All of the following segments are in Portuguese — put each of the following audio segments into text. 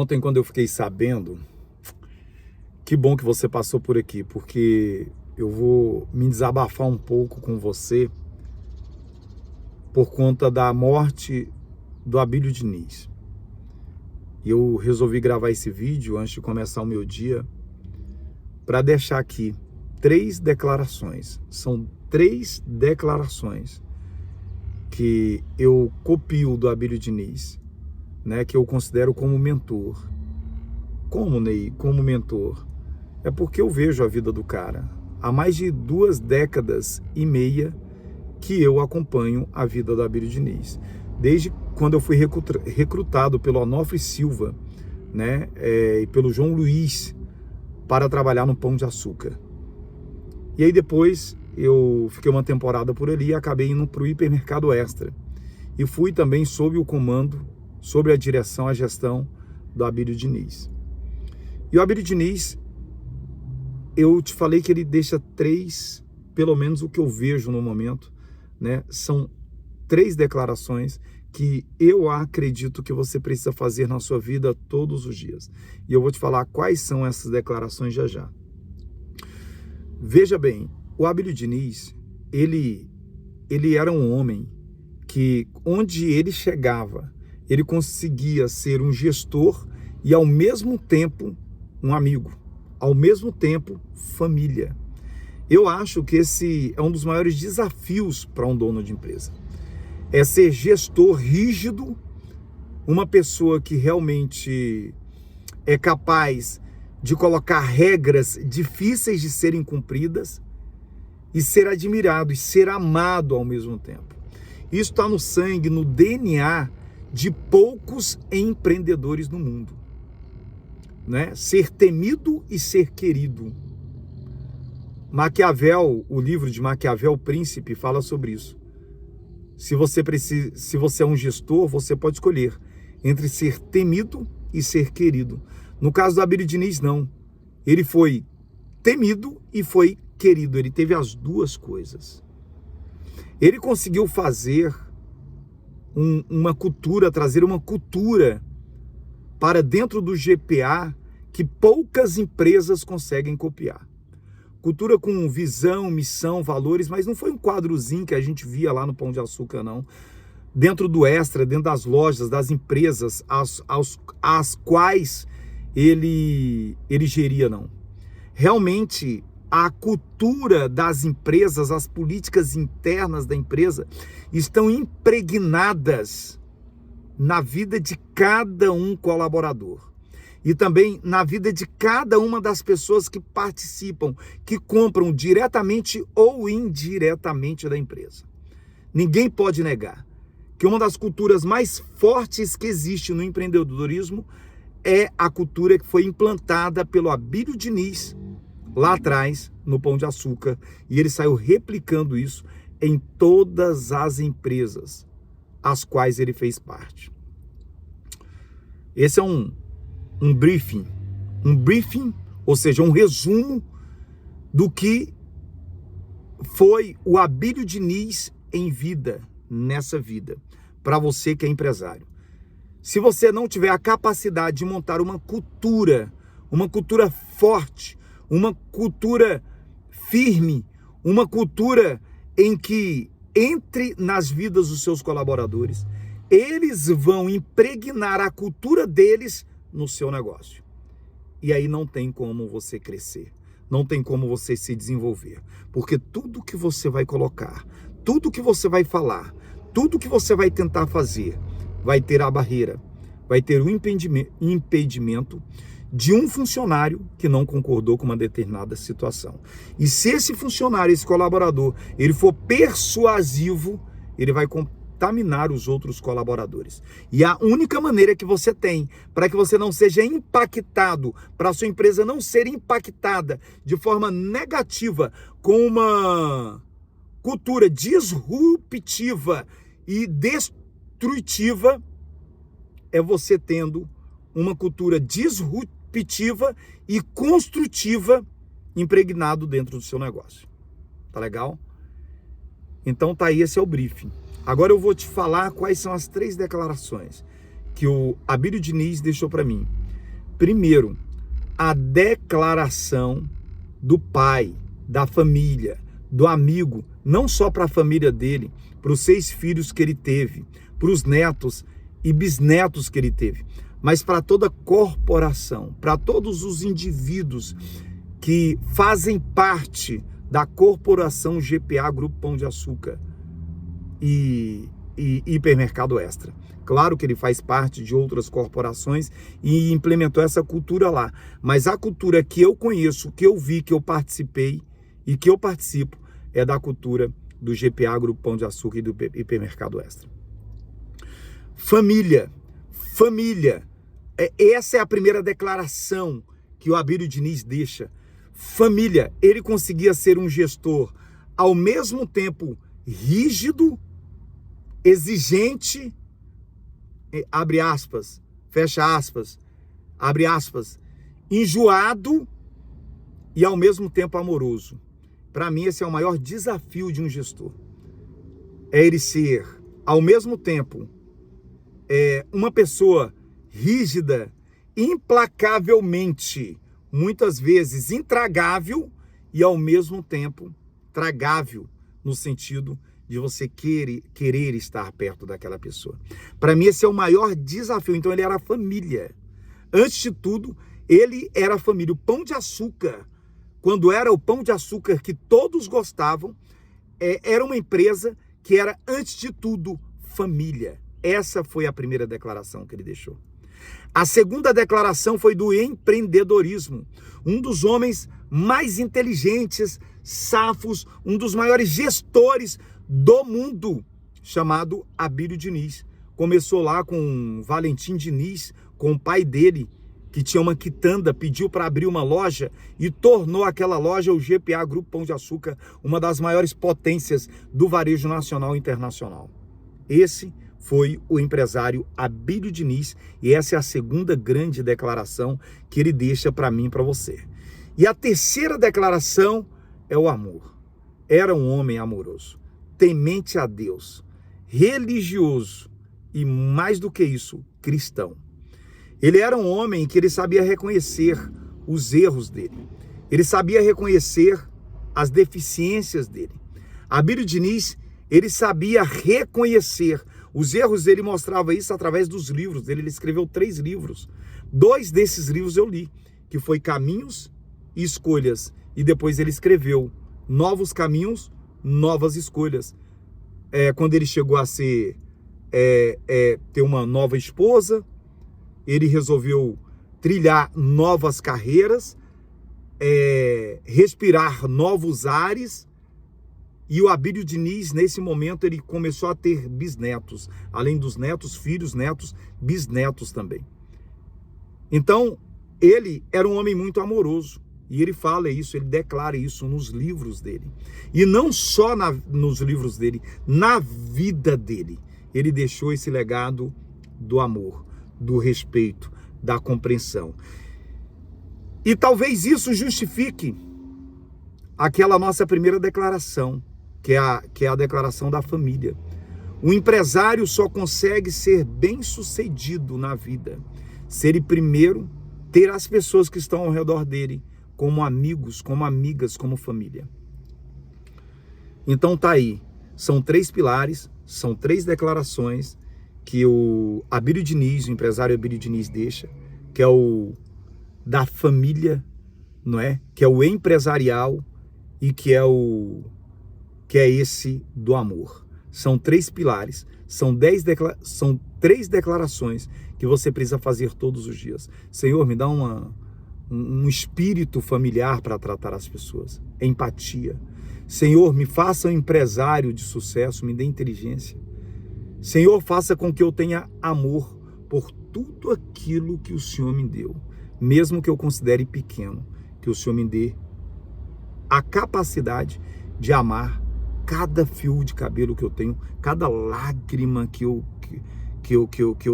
Ontem, quando eu fiquei sabendo, que bom que você passou por aqui, porque eu vou me desabafar um pouco com você por conta da morte do Abílio Diniz. E eu resolvi gravar esse vídeo antes de começar o meu dia para deixar aqui 3 declarações. São 3 declarações que eu copio do Abílio Diniz, né, que eu considero como mentor. Como, Ney? Como mentor? É porque eu vejo a vida do cara. Há mais de 2 décadas e meia que eu acompanho a vida do Abílio Diniz. Desde quando eu fui recrutado pelo Onofre Silva, né, e pelo João Luiz, para trabalhar no Pão de Açúcar. E aí depois eu fiquei uma temporada por ali e acabei indo para o Hipermercado Extra. E fui também sob o comando, sob a direção, a gestão do Abílio Diniz. E o Abílio Diniz, eu te falei que ele deixa 3, pelo menos o que eu vejo no momento, né? São 3 declarações que eu acredito que você precisa fazer na sua vida todos os dias. E eu vou te falar quais são essas declarações já já. Veja bem, o Abílio Diniz, ele era um homem que, onde ele chegava, ele conseguia ser um gestor e, ao mesmo tempo, um amigo. Ao mesmo tempo, família. Eu acho que esse é um dos maiores desafios para um dono de empresa. É ser gestor rígido, uma pessoa que realmente é capaz de colocar regras difíceis de serem cumpridas e ser admirado e ser amado ao mesmo tempo. Isso está no sangue, no DNA de poucos empreendedores no mundo, né? Ser temido e ser querido. Maquiavel, o livro de Maquiavel, O Príncipe, fala sobre isso. Se você é um gestor, você pode escolher entre ser temido e ser querido. No caso do Abílio Diniz, não. Ele foi temido e foi querido. Ele teve as 2 coisas. Ele conseguiu fazer uma cultura, trazer uma cultura para dentro do GPA que poucas empresas conseguem copiar. Cultura com visão, missão, valores, mas não foi um quadrozinho que a gente via lá no Pão de Açúcar, não. Dentro do Extra, dentro das lojas, das empresas as quais ele geria, não. Realmente, a cultura das empresas, as políticas internas da empresa estão impregnadas na vida de cada um colaborador. E também na vida de cada uma das pessoas que participam, que compram diretamente ou indiretamente da empresa. Ninguém pode negar que uma das culturas mais fortes que existe no empreendedorismo é a cultura que foi implantada pelo Abílio Diniz lá atrás no Pão de Açúcar, e ele saiu replicando isso em todas as empresas as quais ele fez parte. Esse é um briefing, ou seja, um resumo do que foi o Abílio Diniz em vida, nessa vida, para você que é empresário. Se você não tiver a capacidade de montar uma cultura forte, uma cultura firme, uma cultura em que entre nas vidas dos seus colaboradores, eles vão impregnar a cultura deles no seu negócio. E aí não tem como você crescer, não tem como você se desenvolver, porque tudo que você vai colocar, tudo que você vai falar, tudo que você vai tentar fazer, vai ter a barreira, vai ter o impedimento de um funcionário que não concordou com uma determinada situação. E se esse funcionário, esse colaborador, ele for persuasivo, ele vai contaminar os outros colaboradores. E a única maneira que você tem para que você não seja impactado, para a sua empresa não ser impactada de forma negativa com uma cultura disruptiva e destrutiva, é você tendo uma cultura disruptiva e construtiva impregnado dentro do seu negócio. Tá legal? Então tá aí, esse é o briefing. Agora eu vou te falar quais são as 3 declarações que o Abílio Diniz deixou para mim. Primeiro, a declaração do pai, da família, do amigo, não só para a família dele, para os 6 filhos que ele teve, para os netos e bisnetos que ele teve, mas para toda a corporação, para todos os indivíduos que fazem parte da corporação GPA, Grupo Pão de Açúcar e Hipermercado Extra. Claro que ele faz parte de outras corporações e implementou essa cultura lá, mas a cultura que eu conheço, que eu vi, que eu participei e que eu participo é da cultura do GPA, Grupo Pão de Açúcar e do Hipermercado Extra. Família. Essa é a primeira declaração que o Abílio Diniz deixa. Família. Ele conseguia ser um gestor ao mesmo tempo rígido, exigente, abre aspas, fecha aspas, abre aspas, enjoado e ao mesmo tempo amoroso. Para mim, esse é o maior desafio de um gestor. É ele ser, ao mesmo tempo, uma pessoa rígida, implacavelmente, muitas vezes intragável e ao mesmo tempo tragável, no sentido de você querer estar perto daquela pessoa. Para mim, esse é o maior desafio. Então, ele era família. Antes de tudo, ele era família. O Pão de Açúcar, quando era o Pão de Açúcar que todos gostavam, era uma empresa que era, antes de tudo, família. Essa foi a primeira declaração que ele deixou. A segunda declaração foi do empreendedorismo. Um dos homens mais inteligentes, safos, um dos maiores gestores do mundo, chamado Abílio Diniz. Começou lá com Valentim Diniz, com o pai dele, que tinha uma quitanda, pediu para abrir uma loja e tornou aquela loja o GPA, Grupo Pão de Açúcar, uma das maiores potências do varejo nacional e internacional. Esse foi o empresário Abílio Diniz e essa é a segunda grande declaração que ele deixa para mim e para você. E a terceira declaração é o amor. Era um homem amoroso, temente a Deus, religioso e, mais do que isso, cristão. Ele era um homem que ele sabia reconhecer os erros dele. Ele sabia reconhecer as deficiências dele. Abílio Diniz, ele sabia reconhecer os erros dele, mostrava isso através dos livros dele. Ele escreveu 3 livros. 2 desses livros eu li, que foi Caminhos e Escolhas. E depois ele escreveu Novos Caminhos, Novas Escolhas. Quando ele chegou a ter uma nova esposa, ele resolveu trilhar novas carreiras, respirar novos ares. E o Abílio Diniz, nesse momento, ele começou a ter bisnetos. Além dos netos, filhos, netos, bisnetos também. Então, ele era um homem muito amoroso. E ele fala isso, ele declara isso nos livros dele. E não só nos livros dele, na vida dele. Ele deixou esse legado do amor, do respeito, da compreensão. E talvez isso justifique aquela nossa primeira declaração, que é a declaração da família. O empresário só consegue ser bem-sucedido na vida se ele primeiro ter as pessoas que estão ao redor dele como amigos, como amigas, como família. Então tá aí, são 3 pilares, são 3 declarações que o Abílio Diniz, o empresário Abílio Diniz deixa, que é o da família, não é? Que é o empresarial e que é esse do amor. São 3 pilares, são 3 declarações que você precisa fazer todos os dias. Senhor, me dá um espírito familiar para tratar as pessoas, empatia. Senhor, me faça um empresário de sucesso, me dê inteligência. Senhor, faça com que eu tenha amor por tudo aquilo que o Senhor me deu, mesmo que eu considere pequeno, que o Senhor me dê a capacidade de amar cada fio de cabelo que eu tenho, cada lágrima que eu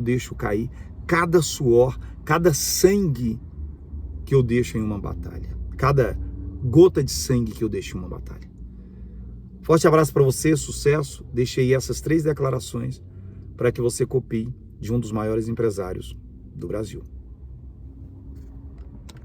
deixo cair, cada suor, cada sangue que eu deixo em uma batalha, cada gota de sangue que eu deixo em uma batalha. Forte abraço para você, sucesso. Deixei essas 3 declarações para que você copie de um dos maiores empresários do Brasil.